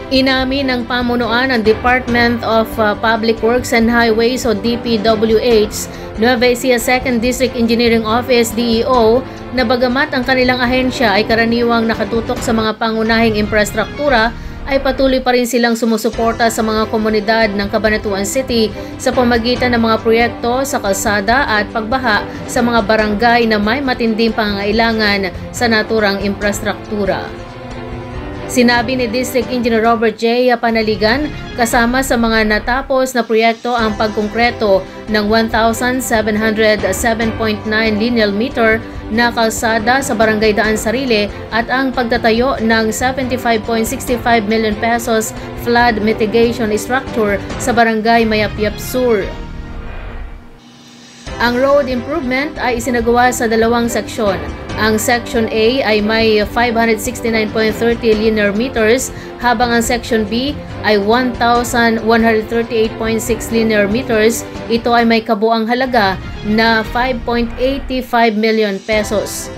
Inamin ng pamunuan ng Department of Public Works and Highways o DPWH, Nueva Ecija 2nd District Engineering Office DEO, na bagamat ang kanilang ahensya ay karaniwang nakatutok sa mga pangunahing infrastruktura, ay patuloy pa rin silang sumusuporta sa mga komunidad ng Cabanatuan City sa pamagitan ng mga proyekto sa kalsada at pagbaha sa mga barangay na may matinding pangangailangan sa naturang infrastruktura. Sinabi ni District Engineer Robert J. Panaligan, kasama sa mga natapos na proyekto ang pagkongkreto ng 1,707.9 linear meter na kalsada sa Barangay Daan Sarili at ang pagtatayo ng 75.65 million pesos flood mitigation structure sa Barangay Mayapyap Sur. Ang road improvement ay isinagawa sa dalawang seksyon. Ang Section A ay may 569.30 linear meters habang ang Section B ay 1,138.6 linear meters. Ito ay may kabuang halaga na 5.85 million pesos.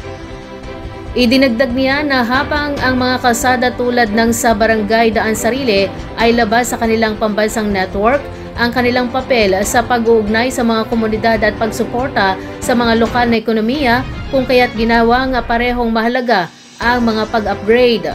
Idinagdag niya na habang ang mga kalsada tulad ng sa Barangay Daan Sarili ay labas sa kanilang pambansang network, ang kanilang papel sa pag-uugnay sa mga komunidad at pagsuporta sa mga lokal na ekonomiya kung kaya't ginawang parehong mahalaga ang mga pag-upgrade.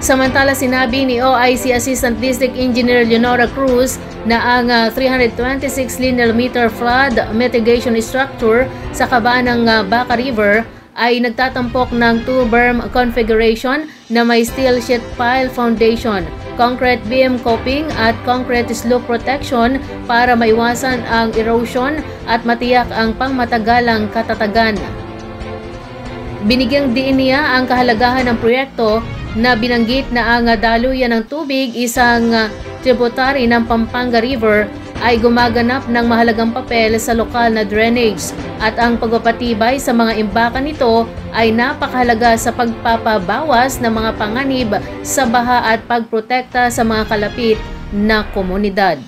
Samantala sinabi ni OIC Assistant District Engineer Leonora Cruz na ang 326 linear meter flood mitigation structure sa kabaan ng Baca River ay nagtatampok ng two-berm configuration na may steel sheet pile foundation, concrete beam coping at concrete slope protection para maiwasan ang erosion at matiyak ang pangmatagalang katatagan. Binigyang diin niya ang kahalagahan ng proyekto na binanggit na ang daluyan ng tubig, isang tributary ng Pampanga River, ay gumaganap ng mahalagang papel sa lokal na drainage at ang pagpapatibay sa mga imbakan nito ay napakahalaga sa pagpapabawas ng mga panganib sa baha at pagprotekta sa mga kalapit na komunidad.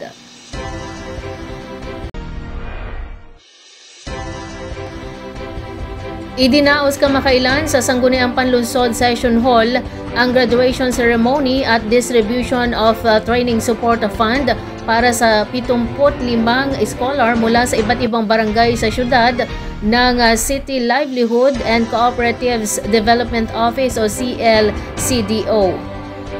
Idinaos kamakailan sa Sangguniang Panlunsod Session Hall ang graduation ceremony at distribution of training support fund para sa 75 scholar mula sa iba't ibang barangay sa syudad ng City Livelihood and Cooperatives Development Office o CLCDO.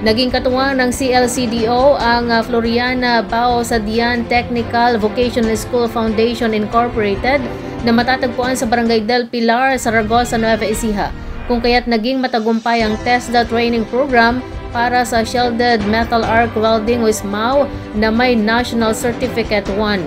Naging katuwang ng CLCDO ang Floriana Bao Sadian Technical Vocational School Foundation Incorporated na matatagpuan sa Barangay Del Pilar, Saragossa, Nueva Ecija, kung kaya't naging matagumpay ang TESDA training program para sa Shielded Metal Arc Welding o SMAW na may National Certificate 1.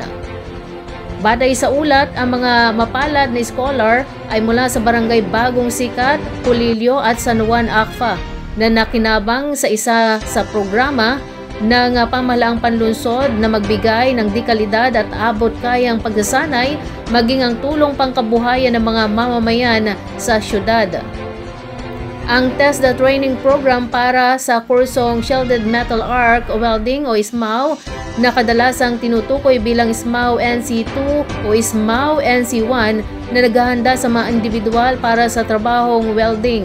Batay sa ulat, ang mga mapalad na scholar ay mula sa Barangay Bagong Sikat, Pulilio at San Juan Akfa na nakinabang sa isa sa programa ng pamahalaang panlunsod na magbigay ng dekalidad at abot kayang pagsasanay maging ang tulong pangkabuhayan ng mga mamamayan sa syudad. Ang TESDA training program para sa kursong Shielded Metal Arc Welding o SMAW na kadalasang tinutukoy bilang SMAW NC2 o SMAW NC1 na naghahanda sa mga individual para sa trabahong welding.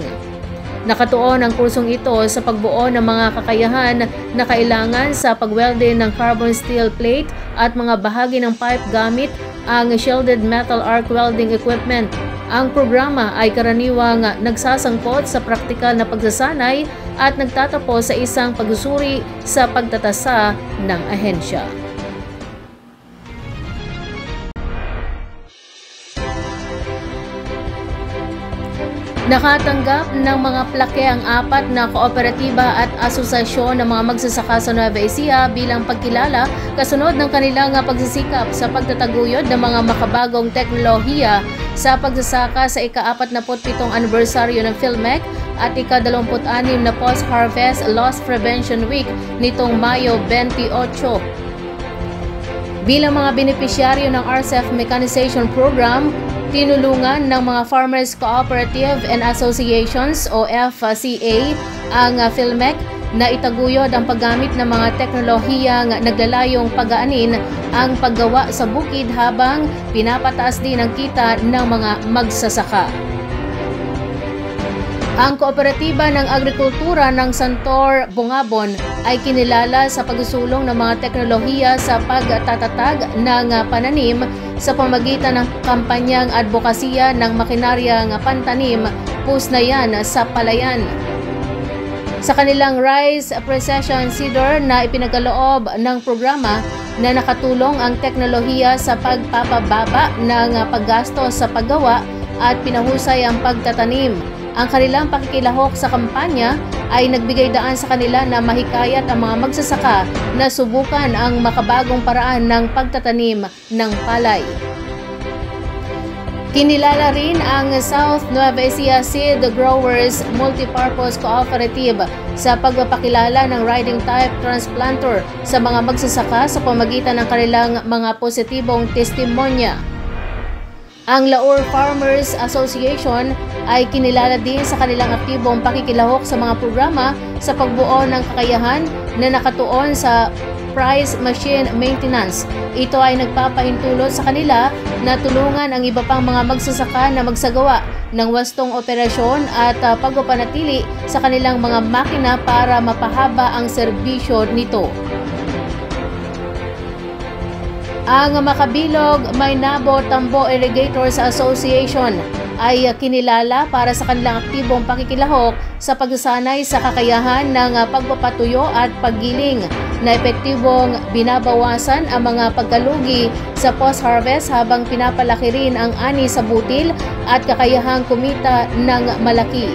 Nakatuon ang kursong ito sa pagbuo ng mga kakayahan na kailangan sa pagwelde ng carbon steel plate at mga bahagi ng pipe gamit ang shielded metal arc welding equipment. Ang programa ay karaniwang nagsasangkot sa praktikal na pagsasanay at nagtatapos sa isang pagsusuri sa pagtatasa ng ahensya. Nakatanggap ng mga plaque ang 4 na kooperatiba at asosasyon ng mga magsasaka sa Nueva Ecija bilang pagkilala kasunod ng kanilang pagsisikap sa pagtataguyod ng mga makabagong teknolohiya sa pagsasaka sa ika-47 anibersaryo ng PhilMec at ika-26 na Post-Harvest Loss Prevention Week nitong Mayo 28. Bilang mga benepisyaryo ng RCEF Mechanization Program, tinulungan ng mga Farmers Cooperative and Associations o FCA ang PhilMec na itaguyod ang paggamit ng mga teknolohiyang naglalayong pagaanin ang paggawa sa bukid habang pinapataas din ang kita ng mga magsasaka. Ang kooperatiba ng agrikultura ng Santor, Bungabon ay kinilala sa pagsusulong ng mga teknolohiya sa pagtatatag ng pananim sa pamagitan ng kampanyang advokasya ng makinaryang pantanim, Pusnayan sa Palayan. Sa kanilang Rice Precision Seeder na ipinagaloob ng programa na nakatulong ang teknolohiya sa pagpapababa ng paggastos sa paggawa at pinahusay ang pagtatanim. Ang kanilang pakikilahok sa kampanya ay nagbigay daan sa kanila na mahikayat ang mga magsasaka na subukan ang makabagong paraan ng pagtatanim ng palay. Kinilala rin ang South Nueva Ecija Seed Growers Multipurpose Cooperative sa pagpapakilala ng riding type transplanter sa mga magsasaka sa pamagitan ng kanilang mga positibong testimonya. Ang Laur Farmers Association ay kinilala din sa kanilang aktibong pakikilahok sa mga programa sa pagbuo ng kakayahan na nakatuon sa price machine maintenance. Ito ay nagpapahintulot sa kanila na tulungan ang iba pang mga magsasaka na magsagawa ng wastong operasyon at pagpapanatili sa kanilang mga makina para mapahaba ang serbisyo nito. Ang Makabilog Maynabo Tambo Irrigators Association ay kinilala para sa kanilang aktibong pakikilahok sa pagsasanay sa kakayahan ng pagpapatuyo at paggiling na epektibong binabawasan ang mga pagkalugi sa post-harvest habang pinapalaki rin ang ani sa butil at kakayahang kumita ng malaki.